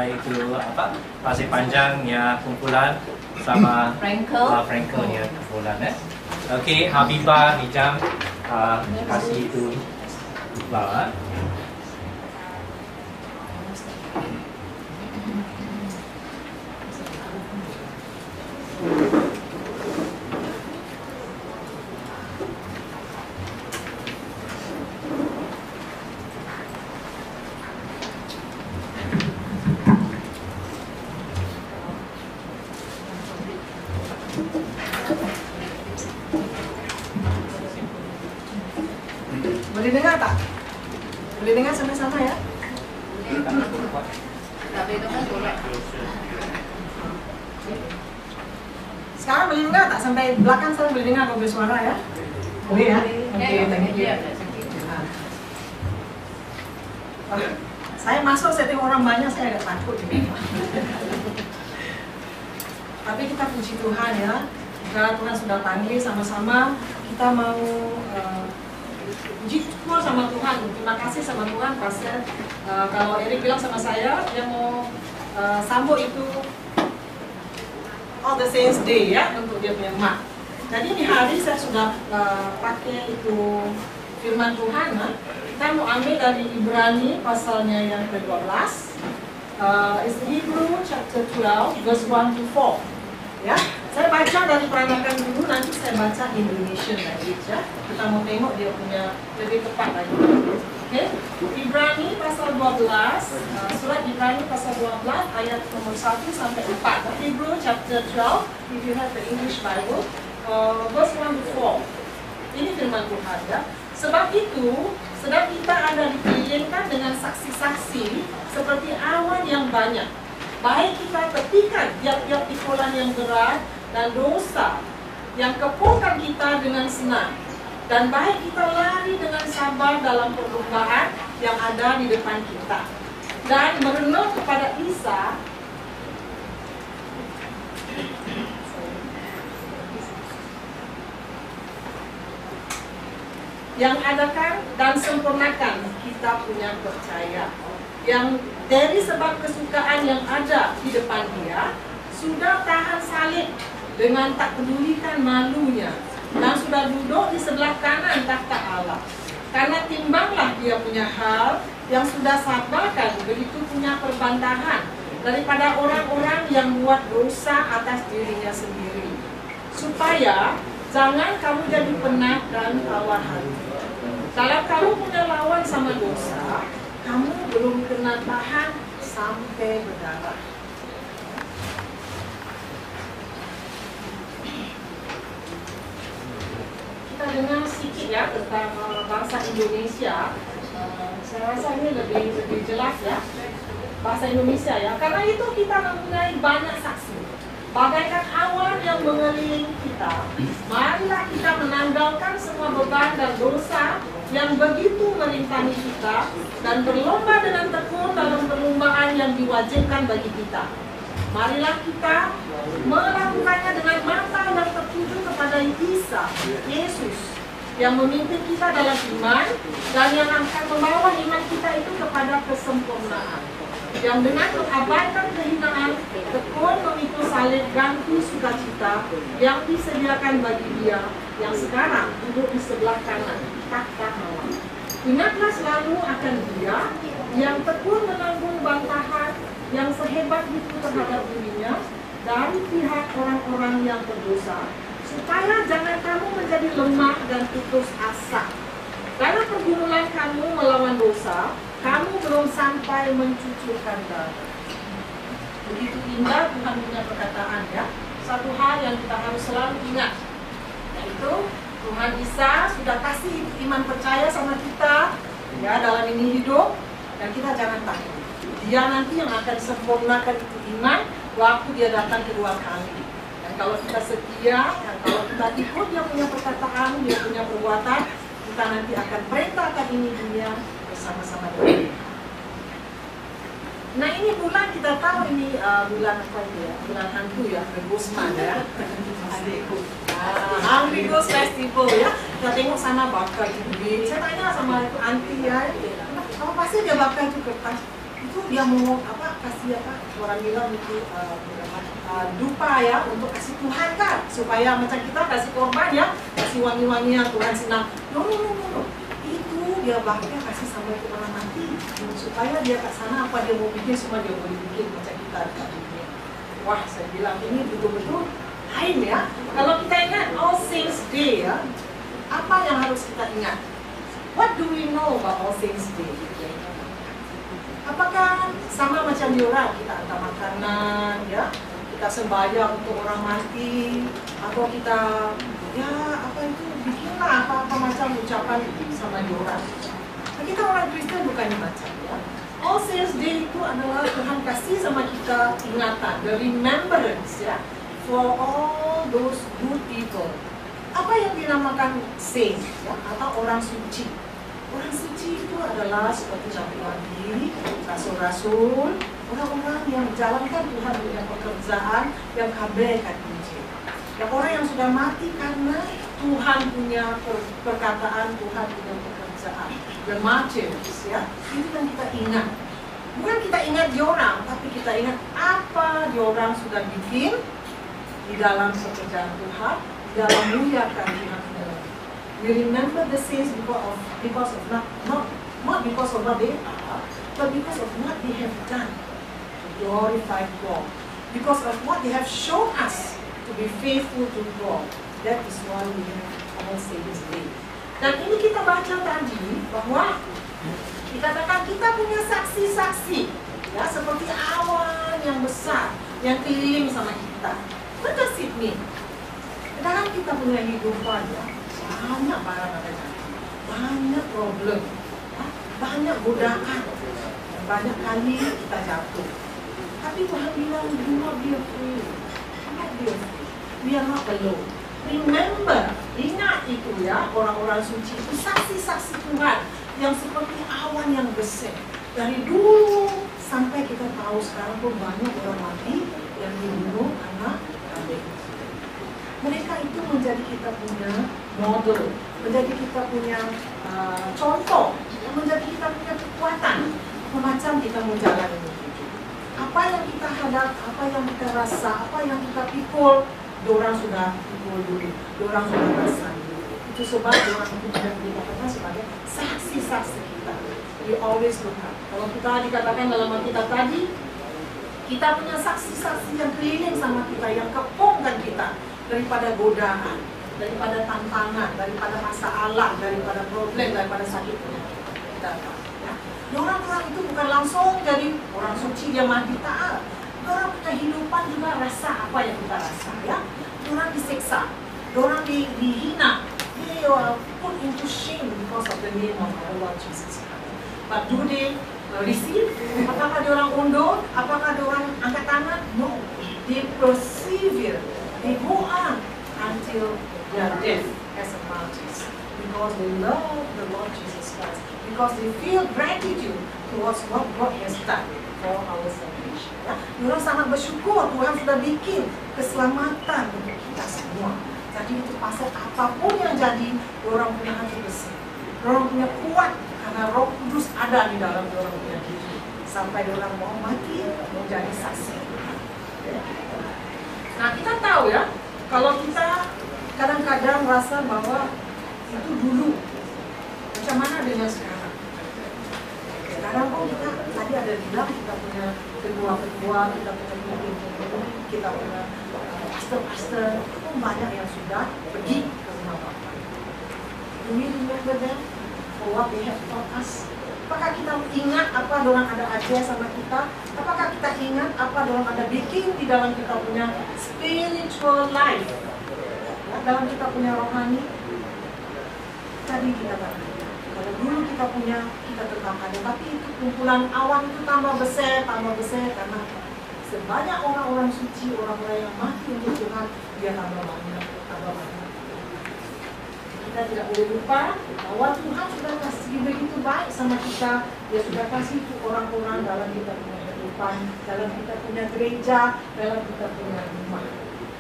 Itu apa? Pasir Panjang ya kumpulan sama Frankel ya kumpulan Okey, Habibah Hijam kasih itu bawa. Boleh dengar tak? Boleh dengar sama-sama ya? Sekarang boleh dengar tak? Sampai belakang saya boleh dengar kalau bersuara ya? Boleh ya? Okey, thank you. Saya masuk, saya tengok orang banyak, saya agak takut. Tapi kita puji Tuhan ya. Karena Tuhan sudah panggil sama-sama, kita mau puji syukur sama Tuhan. Terima kasih sama Tuhan. Pastor, kalau Eric bilang sama saya, dia mau sambut itu All the Saints Day ya, untuk dia punya mak. Jadi di hari saya sudah pakai itu firman Tuhan. Kita mau ambil dari Ibrani pasalnya yang ke-12. It's Hebrew chapter 12 verse 1 to 4. Ya, saya baca dari peranakan dulu, nanti saya baca Indonesian language ya. Kita mau tengok dia punya lebih tepat lagi. Oke, Ibrani pasal 12, surat Ibrani pasal 12 ayat nomor 1 sampai 4. Hebrew chapter 12, if you have the English Bible, verse 1 to 4. Ini firman Tuhan ya. Sebab itu, sedang kita ada dikelilingkan dengan saksi-saksi seperti awan yang banyak. Baik kita tepikan tiap-tiap pikulan yang berat dan dosa yang kepungkan kita dengan senang. Dan baik kita lari dengan sabar dalam perlombaan yang ada di depan kita. Dan merenung kepada Isa yang adakan dan sempurnakan kita punya percaya. Yang dari sebab kesukaan yang ada di depan dia, sudah tahan salib dengan tak pedulikan malunya, dan sudah duduk di sebelah kanan takhta Allah. Karena timbanglah dia punya hal yang sudah sabarkan, begitu punya perbantahan daripada orang-orang yang buat dosa atas dirinya sendiri, supaya jangan kamu jadi penat dan tawar hati. Kalau kamu punya lawan sama dosa, kamu belum kena tahan sampai berdarah. Kita dengar sedikit ya tentang bangsa Indonesia. Saya rasa ini lebih jelas ya, bahasa Indonesia ya. Karena itu kita mempunyai banyak saksi. Bagaikan awan yang mengelilingi kita, marilah kita menanggalkan semua beban dan dosa yang begitu merintangi kita, dan berlomba dengan tekun dalam perlombaan yang diwajibkan bagi kita. Marilah kita melakukannya dengan mata yang tertuju kepada Isa, Yesus, yang memimpin kita dalam iman, dan yang akan membawa iman kita itu kepada kesempurnaan. Yang dengan mengabaikan kehinaan, tekun memikul salib ganti sukacita yang disediakan bagi dia yang sekarang duduk di sebelah kanan takhta Allah. Ingatlah selalu akan dia yang tekun menanggung bantahan yang sehebat itu terhadap dirinya dari pihak orang-orang yang berdosa, supaya jangan kamu menjadi lemah dan putus asa. Dalam pergumulan kamu melawan dosa, kamu belum sampai mencucurkan darah. Begitu indah Tuhan punya perkataan ya. Satu hal yang kita harus selalu ingat, yaitu Tuhan Isa sudah kasih iman percaya sama kita ya dalam ini hidup, dan kita jangan takut. Dia nanti yang akan sempurnakan itu iman waktu dia datang kedua kali. Dan kalau kita setia, dan kalau kita ikut dia punya perkataan, dia punya perbuatan, kita nanti akan perintahkan ini dunia bersama-sama dengan. Nah ini bulan kita tahu ini bulan apa itu ya? Bulan hantu ya, Gusman ya. Adikku. Hungry Ghost Festival ya. Kita tengok sana bakar duit. Saya tanya sama itu anti ya. Kamu pasti dia bakar itu kertas. itu dia mau kasih orang bilang itu dupa ya, untuk kasih Tuhan kan, supaya macam kita kasih korban ya, kasih wangi-wangian Tuhan senang. No, itu dia bakal kasih sampai ke orang mati, supaya dia ke sana apa dia mau bikin semua dia boleh bikin macam kita. Wah, saya bilang ini betul-betul lain ya. Kalau kita ingat All Saints Day ya, apa yang harus kita ingat? What do we know about All Saints Day? Apakah sama macam diorang, kita hantar makanan ya, kita sembahyang untuk orang mati, atau kita ya bikinlah apa macam ucapan sama diorang. Nah, kita orang Kristen bukannya macam ya. All Saints Day itu adalah Tuhan kasih sama kita ingatan, the remembrance ya, for all those good people. Apa yang dinamakan saint ya, atau orang suci? Orang suci itu adalah seperti nabi-nabi, rasul-rasul, orang-orang yang menjalankan Tuhan punya pekerjaan yang kabehkan Injil. Yang orang yang sudah mati karena Tuhan punya perkataan, Tuhan punya pekerjaan. The martyrs ya, itu yang kita ingat. Bukan kita ingat diorang, tapi kita ingat apa diorang sudah bikin di dalam pekerjaan Tuhan, di dalam muliakan Tuhan. We remember the saints because of not because of what they are, but because of what they have done to glorify God. Because of what they have shown us to be faithful to God. That is why we have All Saints Day. Dan ini kita baca tadi bahwa dikatakan kita punya saksi-saksi, ya, seperti awan yang besar yang keliling sama kita. What does it mean? Dalam kita punya hidupan ya, banyak barang ada jadi, banyak problem, banyak godaan, banyak kali kita jatuh. Tapi Tuhan bilang, do not be afraid, we are not alone. Remember, ingat itu ya, orang-orang suci itu saksi-saksi Tuhan yang seperti awan yang besar. Dari dulu sampai kita tahu sekarang pun banyak orang mati yang dibunuh karena mereka itu menjadi kita punya model, menjadi kita punya contoh, menjadi kita punya kekuatan macam kita mau jalan ini. Apa yang kita hadap, apa yang kita rasa, apa yang kita pikul, dorang sudah pikul dulu, dorang sudah rasa dulu. Itu sebab dorang itu tidak dikatakan sebagai saksi-saksi kita. We always look up. Kalau kita dikatakan dalam Alkitab tadi, kita punya saksi-saksi yang keliling sama kita, yang kepungkan kita daripada godaan, daripada tantangan, daripada masalah, daripada problem, daripada sakit penyakit. Kita tahu. Orang-orang itu bukan langsung jadi orang suci dia mati, tak. Orang kehidupan juga rasa apa yang kita rasa, ya. Orang disiksa, orang dihina, they are put into shame because of the name of our Lord Jesus Christ. But do they receive? Apakah dia orang undur? Apakah dia orang angkat tangan? No, they persevere, they go on until their death as a martyrs because they love the Lord Jesus Christ. Because they feel gratitude towards what God has done for our salvation. Ya, orang sangat bersyukur Tuhan sudah bikin keselamatan untuk kita semua. Jadi itu pasal apapun yang jadi, orang punya hati bersih, orang punya kuat karena Roh Kudus ada di dalam orang punya diri. Sampai orang mau mati, mau jadi saksi. Nah kita tahu ya, kalau kita kadang-kadang merasa bahwa itu dulu, macam mana dengan sekarang? Sekarang pun kita tadi ada bilang kita punya ketua-ketua, kita punya pemimpin, kita punya pastor-pastor, pun banyak yang sudah pergi ke rumah Bapa. Do we remember them for what they have taught us? Apakah kita ingat apa dorang ada ajar sama kita? Apakah kita ingat apa dorang ada bikin di dalam kita punya spiritual life? Ya, dalam kita punya rohani? Tadi kita tadi. Kalau dulu kita punya, kita tetap ada, tapi itu kumpulan awan itu tambah besar karena sebanyak orang-orang suci, orang-orang yang mati untuk Tuhan, dia tambah banyak. Kita tidak boleh lupa bahwa Tuhan sudah kasih begitu baik sama kita. Dia sudah kasih itu orang-orang dalam kita punya kehidupan, dalam kita punya gereja, dalam kita punya rumah.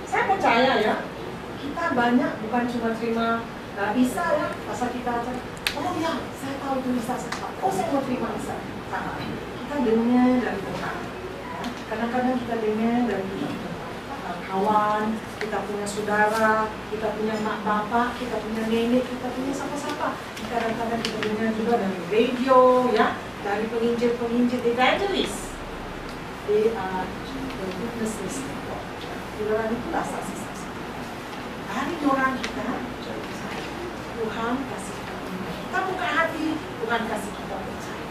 Saya percaya ya, kita banyak bukan cuma terima bisa ya, pasal kita aja. Oh ya, saya tahu itu bisa. Oh saya mau terima bisa. Kita kita dengar dari Tuhan. Ya. Kadang-kadang kita dengar dari kawan, kita punya saudara, kita punya mak bapak, kita punya nenek, kita punya siapa-siapa. Kadang-kadang kita dengar juga dari radio, ya, dari penginjil-penginjil, evangelist. They are the witnesses of God. Orang itulah saksi-saksi. Hari orang kita, Tuhan kasih kita iman. Kita buka hati, Tuhan kasih kita percaya.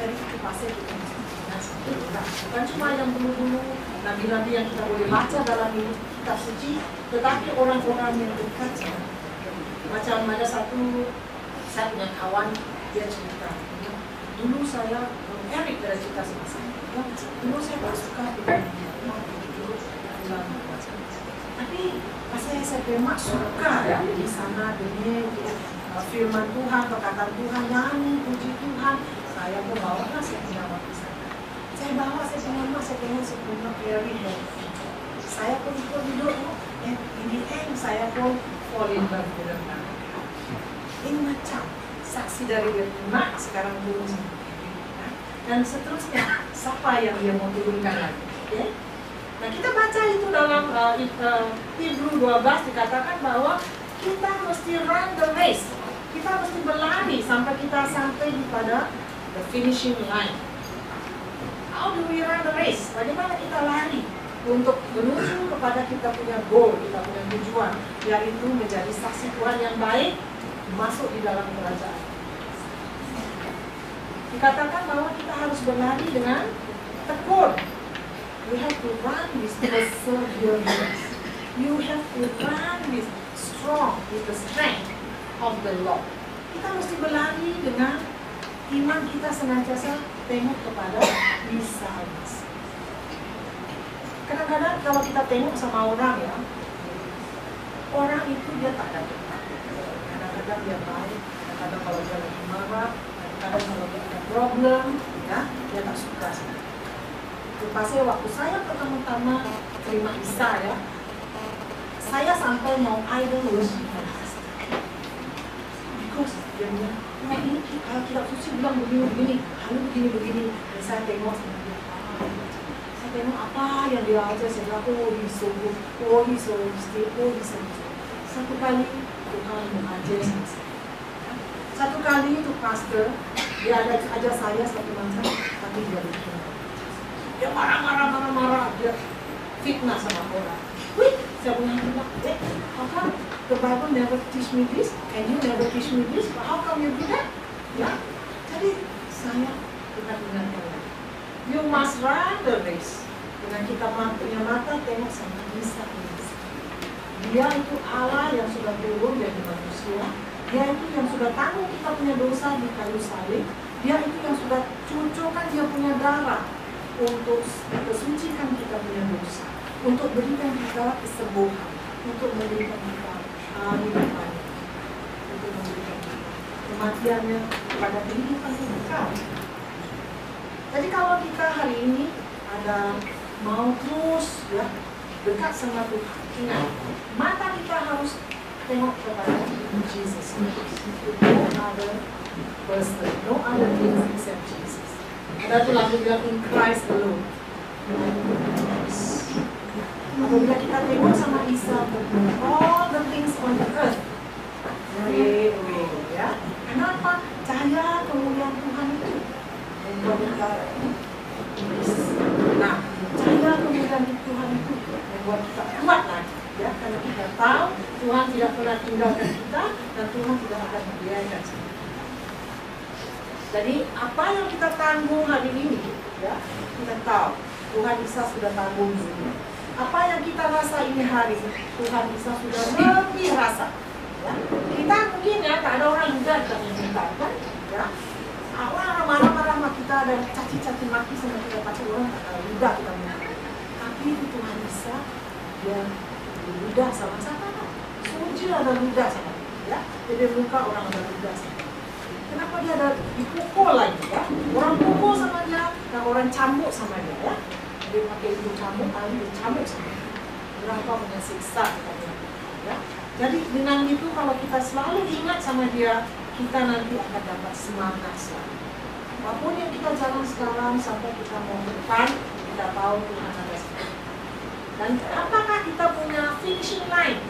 Jadi itu pasti kita mesti ingat satu orang. Bukan cuma yang dulu-dulu, nabi-nabi yang kita boleh baca dalam kitab suci, tetapi orang-orang yang dekat sama. Macam ada saya punya kawan, dia cerita, dulu saya, Eric ada cerita sama saya, dulu saya tak suka dengan dia, tapi pas saya memang suka ya di sana dengar firman Tuhan, perkataan Tuhan, nyanyi, puji Tuhan, saya pun bawa lah saya punya waktu sana. Saya bawa, saya punya rumah, saya pengen sepenuhnya very happy. Saya pun ikut duduk, ini saya pun fall in love dengan Tuhan. Ini macam saksi dari dia mak sekarang turun sendiri. Dan seterusnya, siapa yang dia mau turunkan lagi? Okay? Nah, kita baca itu dalam Hebrew 12 dikatakan bahwa kita mesti run the race. Kita mesti berlari sampai kita sampai pada the finishing line. How do we run the race? Bagaimana kita lari untuk menuju kepada kita punya goal, kita punya tujuan, yaitu menjadi saksi Tuhan yang baik, masuk di dalam kerajaan. Dikatakan bahwa kita harus berlari dengan tekun. You have to run with perseverance. You have to run with the strength of the Lord. Kita mesti berlari dengan iman kita senantiasa tengok kepada Isa. Kadang-kadang kalau kita tengok sama orang ya, orang itu dia tak ada tempat. Kadang-kadang dia baik, kadang-kadang kalau dia lagi marah, kadang-kadang kalau dia ada problem, ya, dia tak suka. Pasnya waktu saya pertama-tama terima Isa ya, saya sampai mau idol worship. Because dia bilang, nah ini kalau tidak suci bilang begini-begini, lalu begini-begini. Dan saya tengok sama dia, saya tengok apa yang dia ajar, saya bilang, oh he's so good, oh he's so good, oh he's so good. Satu kali Tuhan mengajar sama saya. Satu kali itu pastor, dia ada ajar saya satu macam, tapi dia bikin. Dia marah, dia fitnah sama orang. Wih, saya bilang, how the Bible never teach me this, and you never teach me this, but how come you do that? Ya, jadi saya ingat-ingat you must run the race. Dengan kita punya mata tengok sama Isa. Dia itu Allah yang sudah turun dari manusia. Dia itu yang sudah tanggung kita punya dosa di kayu salib. Dia itu yang sudah cucurkan dia punya darah untuk sucikan kita punya dosa, untuk berikan kita kesembuhan, untuk memberikan kita hari depan, untuk memberikan kita kematiannya kepada kehidupan yang kekal. Jadi kalau kita hari ini ada mau terus ya dekat sama Tuhan, ingat mata kita harus tengok kepada Jesus. No other person, no other things except Jesus. Ada tuh lagu bilang in Christ alone. Apabila kita tengok sama Isa, all the things on the earth fade away, ya. Kenapa? Cahaya kemuliaan Tuhan itu membuat kita. Nah, cahaya kemuliaan Tuhan itu membuat kita kuat lagi, ya. Karena kita tahu Tuhan tidak pernah tinggalkan kita dan Tuhan tidak akan membiarkan kita. Jadi apa yang kita tanggung hari ini, ya, kita tahu Tuhan Isa sudah tanggung dulu. Apa yang kita rasa ini hari, Tuhan Isa sudah lebih rasa. Ya. Kita mungkin ya tak ada orang juga kita minta kan, ya. Orang marah-marah sama kita ada caci-caci maki sama kita pasti orang tak ada juga kita minta. Tapi itu Tuhan Isa dia ludah sama siapa? Suci ada ludah sama dia, ya. Jadi muka orang ada ludah sama. Kenapa dia ada dipukul lagi ya? Orang pukul sama dia, dan orang cambuk sama dia ya. Dia pakai itu cambuk, kali dia cambuk sama dia. Berapa punya siksa ya. Jadi dengan itu kalau kita selalu ingat sama dia, kita nanti akan dapat semangat selalu. Apapun yang kita jalan sekarang sampai kita mau ke depan, kita tahu Tuhan ada seperti. Dan apakah kita punya finishing line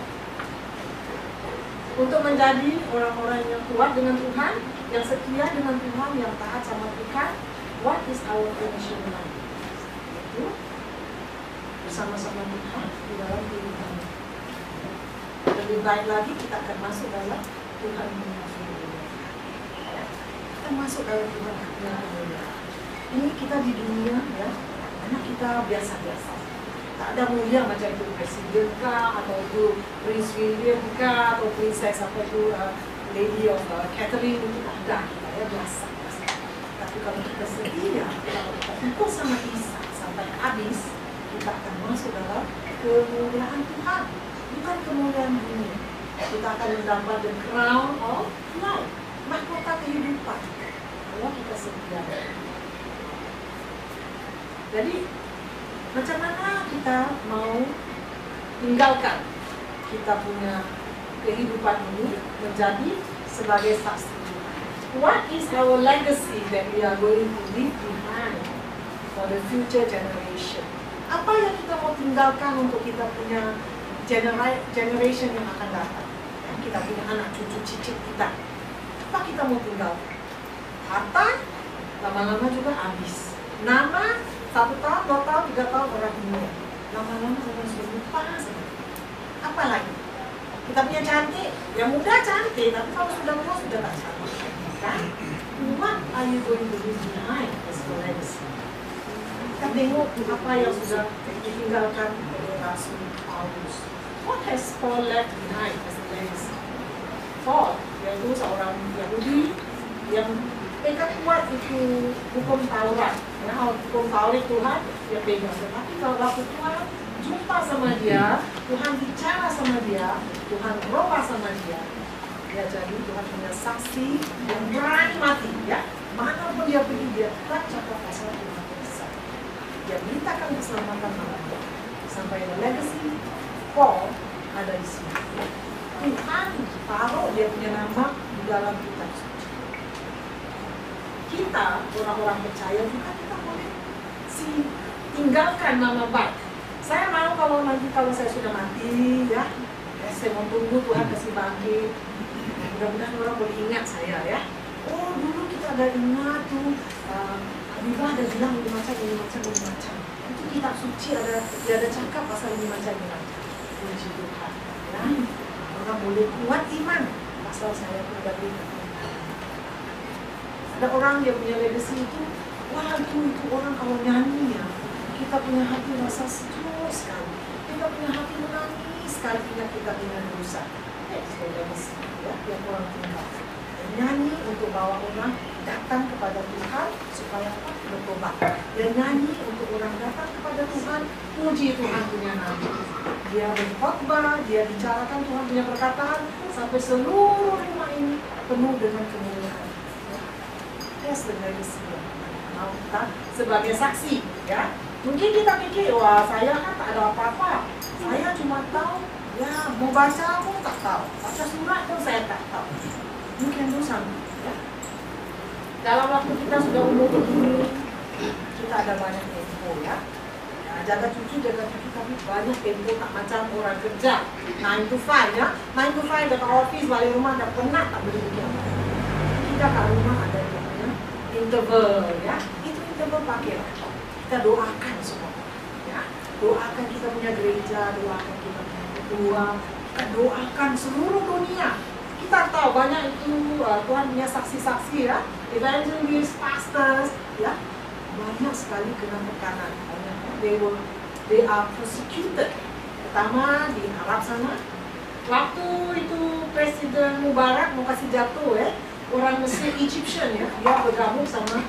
untuk menjadi orang-orang yang kuat dengan Tuhan, yang setia dengan Tuhan, yang taat sama Tuhan? What is our finishing line? Itu bersama-sama Tuhan di dalam kehidupan. Lebih baik lagi kita akan masuk dalam Tuhan punya kemuliaan. Kita masuk dalam Tuhan punya kemuliaan. Ini kita di dunia ya, karena kita biasa-biasa. Tak ada mulia macam itu presiden kah, atau itu Prince William kah, atau princess apa itu Lady of Catherine, itu tak ada, kita ya biasa. Tapi kalau kita setia, kalau kita ikut sama Isa sampai habis, kita akan masuk dalam kemuliaan Tuhan, bukan kemuliaan dunia. Kita akan mendapat the crown of life, mahkota kehidupan, kalau kita setia. Jadi macam mana kita mau tinggalkan kita punya kehidupan ini menjadi sebagai saksi Tuhan? What is our legacy that we are going to leave behind for the future generation? Apa yang kita mau tinggalkan untuk kita punya generation yang akan datang? Kita punya anak cucu cicit kita. Apa kita mau tinggalkan? Harta lama-lama juga habis. Nama 1 tahun, 2 tahun, 3 tahun orang dunia. Lama-lama orang sudah lupa saja. Apa lagi? Kita punya cantik, yang muda cantik, tapi kalau sudah tua sudah tak cantik. Kan? What are you going to leave behind as a legacy? Kita tengok apa yang sudah ditinggalkan oleh Rasul Paulus. What has Paul left behind as a legacy? Paul, yaitu seorang Yahudi yang pegang kuat itu hukum Taurat. Nah, hukum Taurat Tuhan dia pegang. Tetapi kalau waktu Tuhan jumpa sama dia, Tuhan bicara sama dia, Tuhan berubah sama dia, dia jadi Tuhan punya saksi yang berani mati. Ya, manapun dia pergi dia tetap cakap pasal Tuhan besar. Dia beritakan keselamatan manusia. Sampai the legacy Paul ada di sini. Tuhan taruh dia punya nama di dalam kitab suci. Kita orang-orang percaya juga kita boleh tinggalkan nama baik. Saya mau kalau nanti kalau saya sudah mati ya, saya mau tunggu Tuhan kasih bangkit. Mudah-mudahan orang boleh ingat saya ya. Oh dulu kita ada ingat tuh Habibah ada bilang ini macam. Itu kitab suci dia ada cakap pasal ini macam. Puji Tuhan. Ya. Orang boleh kuat iman pasal saya pribadi. Ada orang yang punya legacy itu, wah itu orang kalau nyanyi ya, kita punya hati rasa sejuk sekali, kita punya hati menangis sekali ingat kita punya dosa. Itu legacy ya, yang orang tinggal. Nyanyi untuk bawa orang datang kepada Tuhan supaya bertobat. Dia nyanyi untuk orang datang kepada Tuhan, puji Tuhan punya nama. Dia berkhotbah, dia bicarakan Tuhan punya perkataan sampai seluruh rumah ini penuh dengan kemuliaan. Yes, the legacy. Mau kita sebagai saksi, ya. Mungkin kita pikir, wah saya kan tak ada apa-apa. Saya cuma tahu, ya mau baca pun tak tahu, baca surat pun saya tak tahu. Mungkin itu sama, ya. Dalam waktu kita sudah umur begini, kita ada banyak tempo, ya. Jaga cucu, tapi banyak tempo tak macam orang kerja 9 to 5 ya, 9 to 5 dekat office, balik rumah tak pernah tak boleh begini. Kita kat rumah ada interval ya, itu interval pakai lah. Kita doakan semua ya, doakan kita punya gereja, doakan kita punya ketua, kita doakan seluruh dunia. Kita tahu banyak itu Tuhan punya saksi-saksi ya, evangelist, pastors ya, banyak sekali kena tekanan. They are persecuted. Pertama di Arab sana, waktu itu Presiden Mubarak mau kasih jatuh orang Mesir Egyptian ya, dia bergabung sama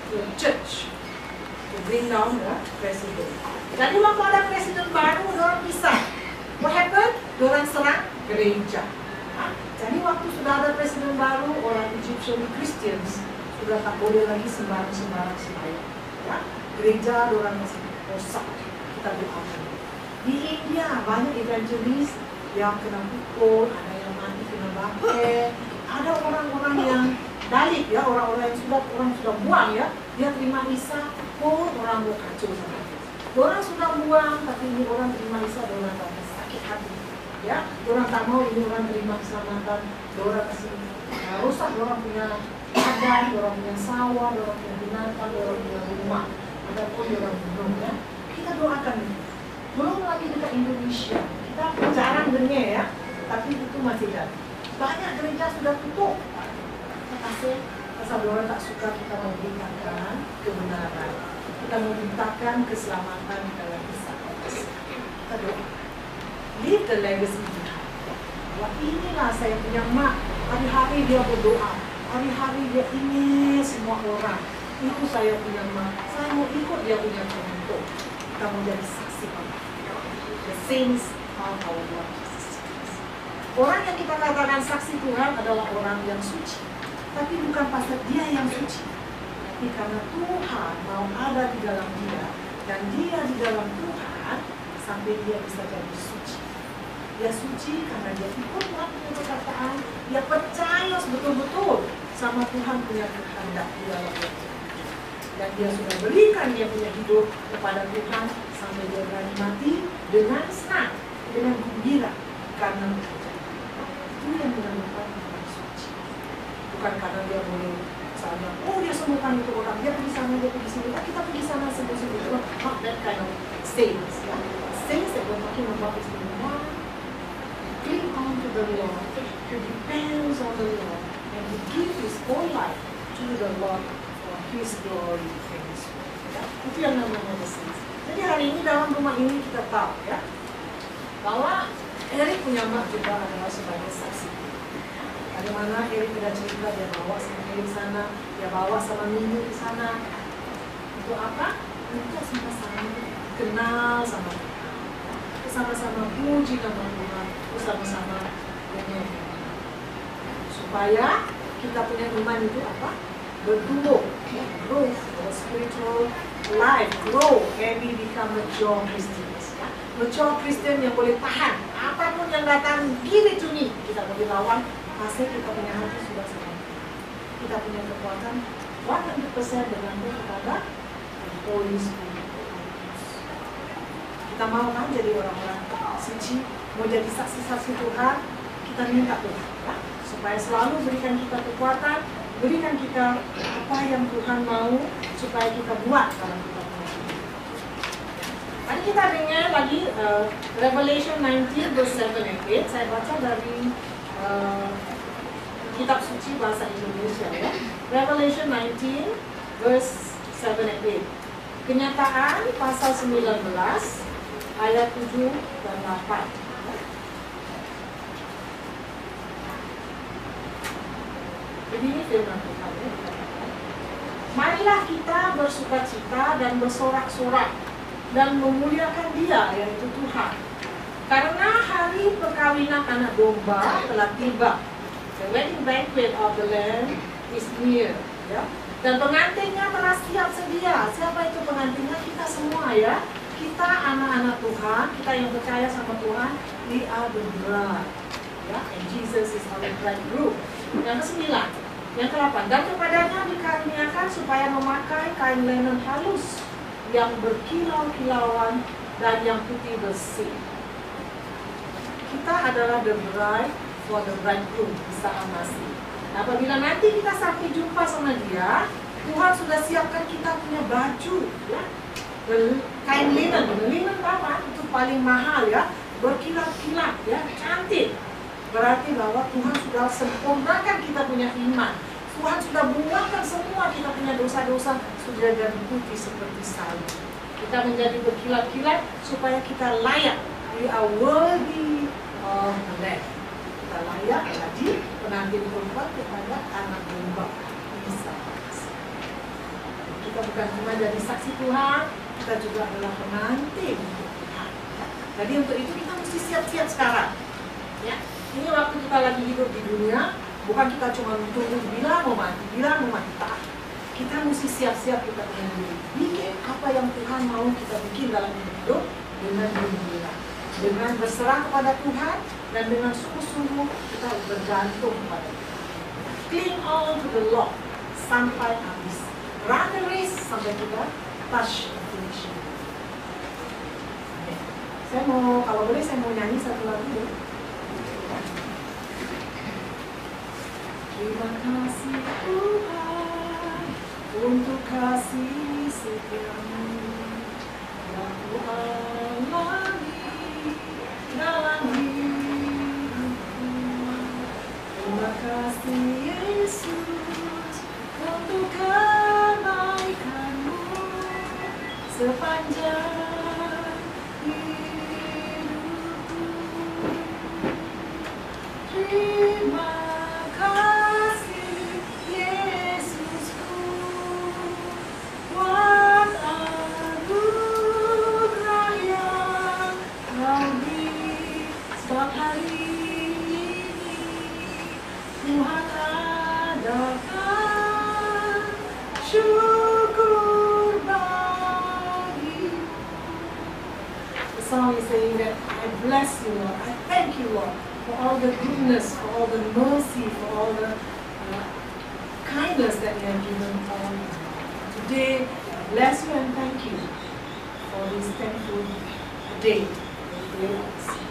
the church to bring down the president. Jadi waktu ada presiden baru, orang pisah. What happened? Orang serang gereja. Jadi waktu sudah ada presiden baru, orang Egyptian Christians sudah tak boleh lagi sembarang sembahyang. Ya, gereja orang masih rosak. Kita doakan. Di India banyak evangelis yang kena pukul, ada yang mati kena bakar. Ada orang-orang yang balik ya, orang-orang yang sudah buang ya, dia terima Isa, orang mau kacau sama dia. Orang sudah buang, tapi ini orang terima Isa, orang tak sakit hati ya, orang tak mau ini orang terima keselamatan, orang kasih rusak orang punya ladang, orang punya sawah, orang punya binatang, orang punya rumah, adapun orang belum ya. Kita doakan ini. Belum lagi dekat Indonesia, kita jarang dengar ya, tapi itu masih ada. Banyak gereja sudah tutup. Kasih, asal orang tak suka, kita mau beritakan kebenaran, kita mau beritakan keselamatan dalam Isa. Kita doa, leave the legacy behind. Wah, inilah saya punya mak, hari-hari dia berdoa, hari-hari dia ingin semua orang. Itu saya punya mak, saya mau ikut dia punya contoh. Kita mau jadi saksi pada the saints of our Lord Jesus Christ. Orang yang kita katakan saksi Tuhan adalah orang yang suci. Tapi bukan pasal dia yang suci, tapi karena Tuhan mau ada di dalam dia, dan dia di dalam Tuhan sampai dia bisa jadi suci. Dia suci karena dia ikut Tuhan punya perkataan, dia percaya betul-betul sama Tuhan punya kehendak di dalam dia. Dan dia sudah berikan dia punya hidup kepada Tuhan sampai dia berani mati dengan senang, dengan gembira karena itu yang menentukan orang suci. Bukan karena dia boleh misalnya, dia sembuhkan itu orang, dia pergi sana, dia pergi sini, kita pergi sana sembuh-sembuh itu, not that kind of saints ya. Saints that were talking about is the one cling on to the Lord, who depends on the Lord, and who gives his whole life to the Lord for his glory and his word ya. Itu yang namanya the saints. Jadi hari ini dalam rumah ini kita tahu ya, bahwa Eric punya mak juga adalah sebagai saksi. Bagaimana Eric tidak cerita, dia bawa sama Eric sana, dia bawa sama Minu di sana. Untuk apa? Untuk sama-sama kenal sama Tuhan, sama-sama puji nama Tuhan, sama-sama dengan supaya kita punya iman itu apa? Bertumbuh, growth, spiritual life, grow, and we become mature Christians. Mature Christian yang boleh tahan apapun yang datang, give it to me, kita boleh lawan. Hasil kita punya hati sudah sama. Kita punya kekuatan 100% bergantung kepada Holy Spirit. Kita mau kan jadi orang-orang suci, mau jadi saksi-saksi Tuhan, kita minta Tuhan ya, supaya selalu berikan kita kekuatan, berikan kita apa yang Tuhan mau supaya kita buat dalam kita punya hidup. Mari kita dengar lagi Revelation 19 verse 7 and 8. Saya baca dari kitab suci bahasa Indonesia ya. Revelation 19 verse 7 and 8. Kenyataan pasal 19 ayat 7 dan 8. Jadi ini firman Tuhan ya. Marilah kita bersukacita dan bersorak-sorak dan memuliakan Dia, yaitu Tuhan. Karena hari perkawinan anak domba telah tiba. The wedding banquet of the Lamb is near. Ya. Dan pengantinnya telah siap sedia. Siapa itu pengantinnya? Kita semua ya. Kita anak-anak Tuhan, kita yang percaya sama Tuhan, we are the bride. Ya, and Jesus is our bridegroom. Yang ke-9, yang ke-8, dan kepadanya dikaruniakan supaya memakai kain linen halus yang berkilau-kilauan dan yang putih bersih. Kita adalah the bride for the bridegroom, Isa Al-Masih. Apabila nanti kita sampai jumpa sama Dia, Tuhan sudah siapkan kita punya baju, ya, kain linen. Linen apa? Itu paling mahal ya, berkilat-kilat, ya, cantik. Berarti bahwa Tuhan sudah sempurnakan kita punya iman. Tuhan sudah buangkan semua kita punya dosa-dosa, sudah jadi putih seperti salju. Kita menjadi berkilat-kilat supaya kita layak. We are worthy of the Lamb. Kita layak jadi pengantin perempuan kepada anak domba Isa. Kita bukan cuma jadi saksi Tuhan, kita juga adalah pengantin untuk Tuhan. Jadi untuk itu kita mesti siap-siap sekarang. Ya, ini waktu kita lagi hidup di dunia, bukan kita cuma tunggu bila mau mati, tak. Kita mesti siap-siap kita punya diri. Bikin apa yang Tuhan mau kita bikin dalam hidup dengan gembira, dengan berserah kepada Tuhan dan dengan sungguh-sungguh kita bergantung kepada Tuhan. cling on to the Lord sampai habis. Run the race sampai kita touch the finish. Saya mau, kalau boleh saya mau nyanyi satu lagu dulu. Terima kasih Tuhan untuk kasih setiamu yang Ku alami dalam hidupku. Terima kasih Yesus untuk kebaikan-Mu sepanjang hidupku. Terima kasih Yesusku, buat anugerah yang Kau beri. Sebab hari ini Tuhan adakan syukur bagi-Mu. The song is saying that I bless You, Lord. I thank You, Lord, for all the goodness, for all the mercy, for all the kindness that You have given all. Today, I bless You and thank You for this thankful day. Terima kasih.